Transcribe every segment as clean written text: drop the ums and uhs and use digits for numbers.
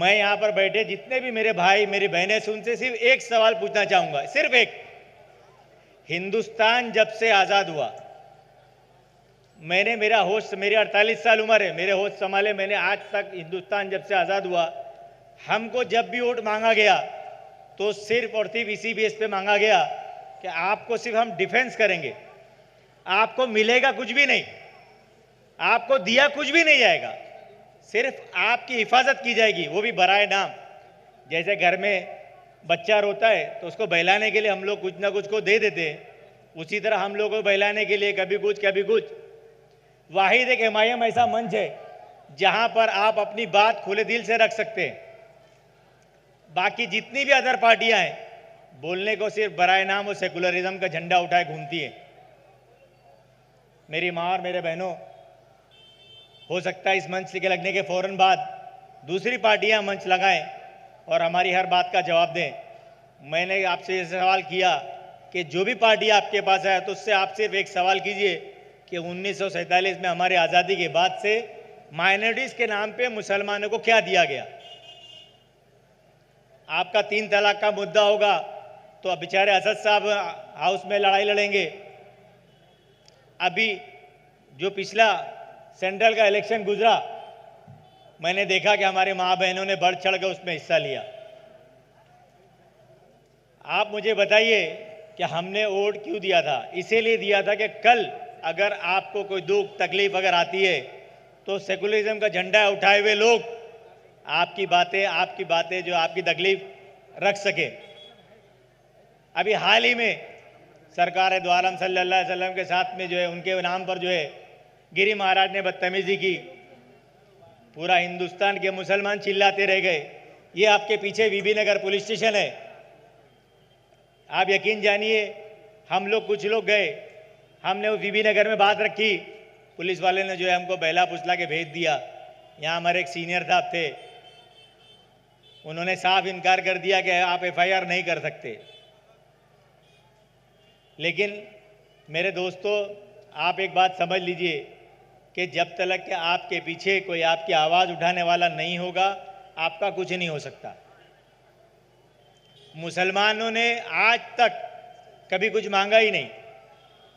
मैं यहाँ पर बैठे जितने भी मेरे भाई मेरी बहनें हैं, उनसे सिर्फ एक सवाल पूछना चाहूँगा, सिर्फ एक। हिंदुस्तान जब से आज़ाद हुआ, मैंने मेरा होश, मेरी 48 साल उम्र है, मेरे होश संभाले मैंने आज तक, हिंदुस्तान जब से आज़ाद हुआ, हमको जब भी वोट मांगा गया तो सिर्फ और सिर्फ इसी बेस पे मांगा गया कि आपको सिर्फ हम डिफेंस करेंगे, आपको मिलेगा कुछ भी नहीं, आपको दिया कुछ भी नहीं जाएगा, सिर्फ आपकी हिफाजत की जाएगी, वो भी बराए नाम। जैसे घर में बच्चा रोता है तो उसको बहलाने के लिए हम लोग कुछ ना कुछ को दे देते हैं, उसी तरह हम लोग को बहलाने के लिए कभी कुछ कभी कुछ। वाहिद एक एमआईएम ऐसा मंच है जहां पर आप अपनी बात खुले दिल से रख सकते हैं। बाकी जितनी भी अदर पार्टियां हैं बोलने को सिर्फ बराए नाम और सेकुलरिज्म का झंडा उठाए घूमती है। मेरी माँ और मेरे बहनों, हो सकता है इस मंच के लगने के फौरन बाद दूसरी पार्टियां मंच लगाएं और हमारी हर बात का जवाब दें। मैंने आपसे ये सवाल किया कि जो भी पार्टी आपके पास आए तो उससे आप सिर्फ एक सवाल कीजिए कि 1947 में हमारी आज़ादी के बाद से माइनॉरिटीज़ के नाम पे मुसलमानों को क्या दिया गया। आपका 3 तलाक का मुद्दा होगा तो अब बेचारे असद साहब हाउस में लड़ाई लड़ेंगे। अभी जो पिछला सेंट्रल का इलेक्शन गुजरा, मैंने देखा कि हमारे माँ बहनों ने बढ़ चढ़ कर उसमें हिस्सा लिया। आप मुझे बताइए कि हमने वोट क्यों दिया था? इसीलिए दिया था कि कल अगर आपको कोई दुख तकलीफ अगर आती है तो सेकुलरिज्म का झंडा उठाए हुए लोग आपकी बातें जो आपकी तकलीफ रख सके। अभी हाल ही में सरकार दो आलम सल्लल्लाहु अलैहि वसल्लम के साथ में जो है उनके नाम पर जो है गिरी महाराज ने बदतमीजी की, पूरा हिंदुस्तान के मुसलमान चिल्लाते रह गए। ये आपके पीछे बीबी नगर पुलिस स्टेशन है। आप यकीन जानिए, हम लोग कुछ लोग गए, हमने वो बीबी नगर में बात रखी, पुलिस वाले ने जो है हमको बहला फुसला के भेज दिया। यहाँ हमारे एक सीनियर साहब थे, उन्होंने साफ इनकार कर दिया कि आप एफआईआर नहीं कर सकते। लेकिन मेरे दोस्तों, आप एक बात समझ लीजिए कि जब तक कि आपके पीछे कोई आपकी आवाज़ उठाने वाला नहीं होगा, आपका कुछ नहीं हो सकता। मुसलमानों ने आज तक कभी कुछ मांगा ही नहीं।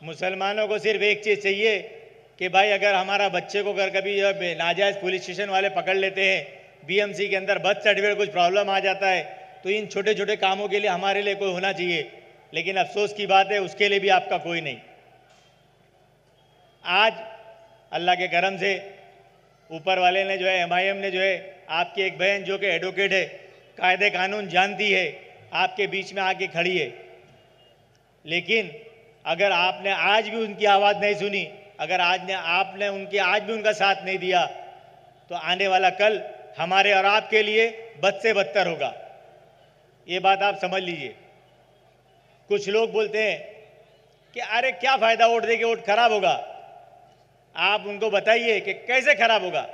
मुसलमानों को सिर्फ एक चीज़ चाहिए कि भाई अगर हमारा बच्चे को अगर कभी नाजायज़ पुलिस स्टेशन वाले पकड़ लेते हैं, बीएमसी के अंदर बर्थ सर्टिफिकेट कुछ प्रॉब्लम आ जाता है, तो इन छोटे छोटे कामों के लिए हमारे लिए कोई होना चाहिए। लेकिन अफसोस की बात है, उसके लिए भी आपका कोई नहीं। आज अल्लाह के करम से ऊपर वाले ने जो है, एमआईएम ने जो है, आपकी एक बहन जो कि एडवोकेट है, कायदे कानून जानती है, आपके बीच में आके खड़ी है। लेकिन अगर आपने आज भी उनकी आवाज़ नहीं सुनी, अगर आपने आज भी उनका साथ नहीं दिया, तो आने वाला कल हमारे और आपके लिए बद से बदतर होगा। ये बात आप समझ लीजिए। कुछ लोग बोलते हैं कि अरे क्या फ़ायदा वोट देके, वोट खराब होगा। आप उनको बताइए कि कैसे खराब होगा।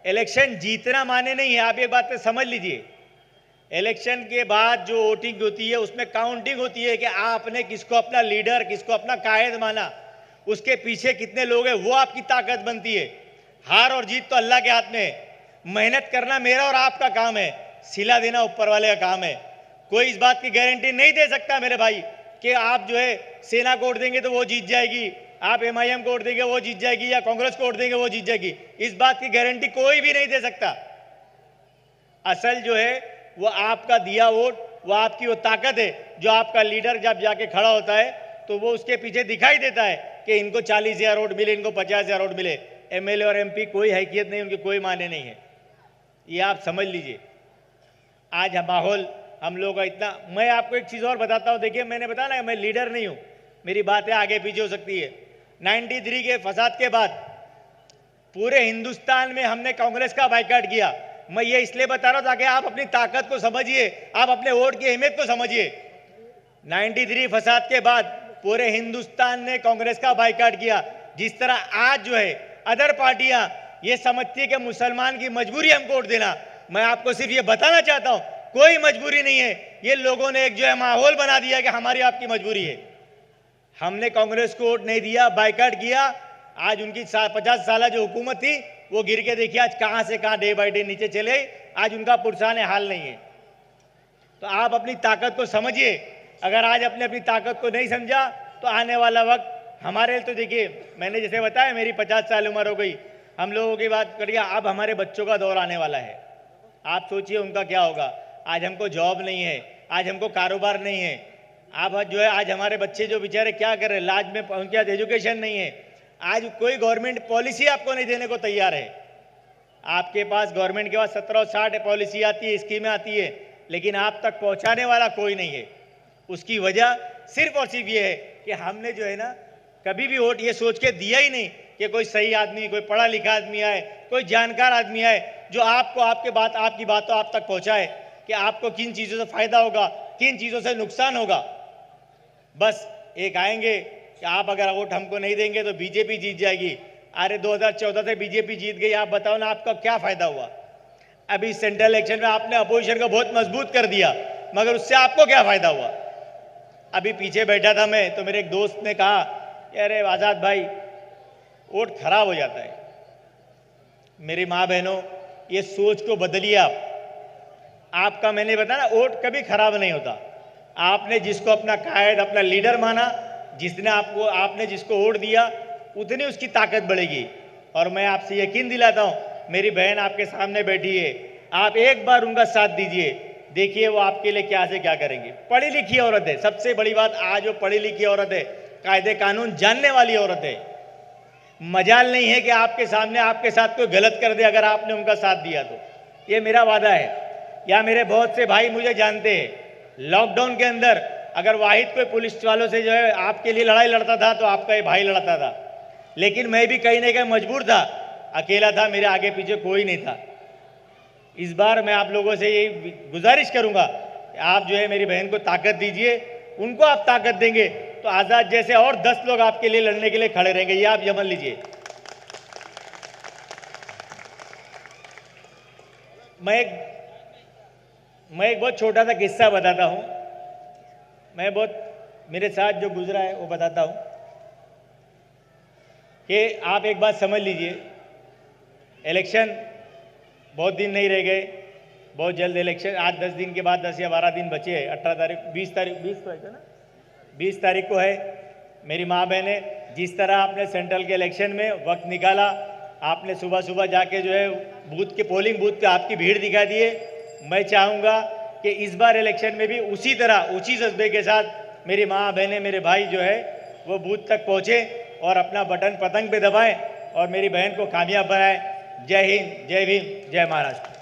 इलेक्शन जीतना माने नहीं है, आप ये बात पे समझ लीजिए। इलेक्शन के बाद जो वोटिंग होती है उसमें काउंटिंग होती है कि आपने किसको अपना लीडर, किसको अपना कायद माना, उसके पीछे कितने लोग हैं, वो आपकी ताकत बनती है। हार और जीत तो अल्लाह के हाथ में है। मेहनत करना मेरा और आपका काम है, सिला देना ऊपर वाले का काम है। कोई इस बात की गारंटी नहीं दे सकता मेरे भाई कि आप जो है सेना को वोट देंगे तो वो जीत जाएगी, आप एमआईएम को वोट देंगे वो जीत जाएगी, या कांग्रेस को वोट देंगे वो जीत जाएगी। इस बात की गारंटी कोई भी नहीं दे सकता। असल जो है वो आपका दिया वोट, वो आपकी वो ताकत है जो आपका लीडर जब जाके खड़ा होता है तो वो उसके पीछे दिखाई देता है कि इनको 40,000 वोट मिले, इनको 50,000 वोट मिले। एमएलए और एमपी कोई हैसियत नहीं, उनके कोई माने नहीं है, ये आप समझ लीजिए। आज माहौल हम लोग का इतना, मैं आपको एक चीज़ और बताता हूँ। देखिए, मैंने बताया ना मैं लीडर नहीं हूँ, मेरी बातें आगे पीछे हो सकती है। 93 के फसाद के बाद पूरे हिंदुस्तान में हमने कांग्रेस का बाइकआउट किया। मैं ये इसलिए बता रहा हूँ ताकि आप अपनी ताकत को समझिए, आप अपने वोट की अहमियत को समझिए। 93 फसाद के बाद पूरे हिंदुस्तान ने कांग्रेस का बाइकआउट किया। जिस तरह आज जो है अदर पार्टियां ये समझती है कि मुसलमान की मजबूरी हमको वोट देना, मैं आपको सिर्फ ये बताना चाहता हूँ कोई मजबूरी नहीं है। ये लोगों ने एक जो है माहौल बना दिया कि हमारी आपकी मजबूरी है। हमने कांग्रेस को वोट नहीं दिया, बाइकआउट किया। आज उनकी 50 साल जो हुकूमत थी वो गिर के देखिए आज कहां से कहां डे बाई डे नीचे चले। आज उनका पुरसाने हाल नहीं है। तो आप अपनी ताकत को समझिए। अगर आज अपने अपनी ताकत को नहीं समझा तो आने वाला वक्त हमारे लिए, तो देखिए मैंने जैसे बताया मेरी 50 साल उम्र हो गई, हम लोगों की बात करिए, अब हमारे बच्चों का दौर आने वाला है। आप सोचिए उनका क्या होगा। आज हमको जॉब नहीं है, आज हमको कारोबार नहीं है। आप जो है आज हमारे बच्चे जो बेचारे क्या कर रहे हैं, लाज में उनके पास एजुकेशन नहीं है। आज कोई गवर्नमेंट पॉलिसी आपको नहीं देने को तैयार है। आपके पास गवर्नमेंट के पास 1760 पॉलिसी आती है, स्कीमें आती है, लेकिन आप तक पहुंचाने वाला कोई नहीं है। उसकी वजह सिर्फ और सिर्फ ये है कि हमने जो है ना कभी भी वोट ये सोच के दिया ही नहीं कि कोई सही आदमी, कोई पढ़ा लिखा आदमी आए, कोई जानकार आदमी आए जो आपको आपकी बातों आप तक पहुंचाए कि आपको किन चीज़ों से फायदा होगा, किन चीज़ों से नुकसान होगा। बस एक आएंगे कि आप अगर वोट हमको नहीं देंगे तो बीजेपी जीत जाएगी। अरे 2014 से बीजेपी जीत गई, आप बताओ ना आपका क्या फायदा हुआ। अभी सेंट्रल इलेक्शन में आपने अपोजिशन को बहुत मजबूत कर दिया, मगर उससे आपको क्या फायदा हुआ। अभी पीछे बैठा था मैं, तो मेरे एक दोस्त ने कहा अरे आज़ाद भाई वोट खराब हो जाता है। मेरी माँ बहनों, ये सोच को बदलिए आपका मैंने बताया ना, वोट कभी खराब नहीं होता। आपने जिसको अपना कायद, अपना लीडर माना, आपने जिसको वोट दिया, उतनी उसकी ताकत बढ़ेगी। और मैं आपसे यकीन दिलाता हूँ, मेरी बहन आपके सामने बैठी है, आप एक बार उनका साथ दीजिए, देखिए वो आपके लिए क्या से क्या करेंगे। पढ़ी लिखी औरत है, सबसे बड़ी बात, आज वो पढ़ी लिखी औरत है, कायदे कानून जानने वाली औरत है। मजाल नहीं है कि आपके सामने आपके साथ कोई गलत कर दे अगर आपने उनका साथ दिया तो। ये मेरा वादा है। या मेरे बहुत से भाई मुझे जानते हैं, लॉकडाउन के अंदर अगर वाहिद कोई पुलिस वालों से जो है आपके लिए लड़ाई लड़ता था तो आपका ये भाई लड़ता था, लेकिन मैं भी कहीं ना कहीं मजबूर था, अकेला था, मेरे आगे पीछे कोई नहीं था। इस बार मैं आप लोगों से यही गुजारिश करूंगा कि आप जो है मेरी बहन को ताकत दीजिए। उनको आप ताकत देंगे तो आज़ाद जैसे और 10 लोग आपके लिए लड़ने के लिए खड़े रहेंगे, ये आप समझ लीजिए। मैं एक बहुत छोटा सा किस्सा बताता हूं। मेरे साथ जो गुजरा है वो बताता हूं कि आप एक बात समझ लीजिए। इलेक्शन बहुत दिन नहीं रह गए, बहुत जल्द इलेक्शन, आज 10 दिन के बाद 10 या 12 दिन बचे हैं। 18 तारीख, 20 को है ना, 20 तारीख को है। मेरी माँ बहने, जिस तरह आपने सेंट्रल के इलेक्शन में वक्त निकाला, आपने सुबह सुबह जाके जो है बूथ के पोलिंग बूथ पे आपकी भीड़ दिखा दिए। मैं चाहूँगा कि इस बार इलेक्शन में भी उसी तरह, उसी जज्बे के साथ मेरी माँ बहनें, मेरे भाई जो है वो बूथ तक पहुँचे और अपना बटन पतंग पे दबाएं और मेरी बहन को कामयाब बनाएं। जय हिंद, जय भीम, जय महाराष्ट्र।